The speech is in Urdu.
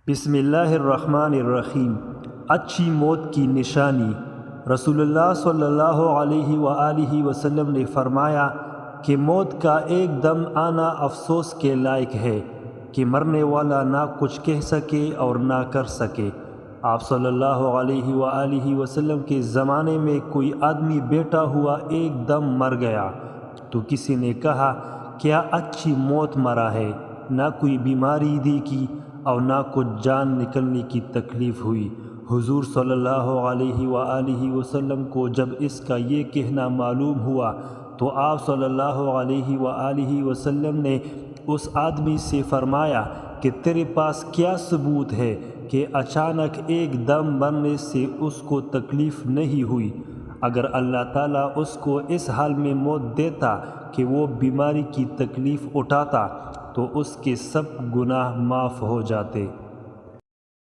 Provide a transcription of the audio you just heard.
بسم اللہ الرحمن الرحیم۔ اچھی موت کی نشانی۔ رسول اللہ صلی اللہ علیہ وآلہ وسلم نے فرمایا کہ موت کا ایک دم آنا افسوس کے لائق ہے کہ مرنے والا نہ کچھ کہہ سکے اور نہ کر سکے۔ آپ صلی اللہ علیہ وآلہ وسلم کے زمانے میں کوئی آدمی بیٹھا ہوا ایک دم مر گیا تو کسی نے کہا کیا اچھی موت مرا ہے، نہ کوئی بیماری دی کی اور نہ کچھ جان نکلنے کی تکلیف ہوئی۔ حضور صلی اللہ علیہ وآلہ وسلم کو جب اس کا یہ کہنا معلوم ہوا تو آپ صلی اللہ علیہ وآلہ وسلم نے اس آدمی سے فرمایا کہ تیرے پاس کیا ثبوت ہے کہ اچانک ایک دم مرنے سے اس کو تکلیف نہیں ہوئی؟ اگر اللہ تعالیٰ اس کو اس حال میں موت دیتا کہ وہ بیماری کی تکلیف اٹھاتا تو اس کے سب گناہ معاف ہو جاتے۔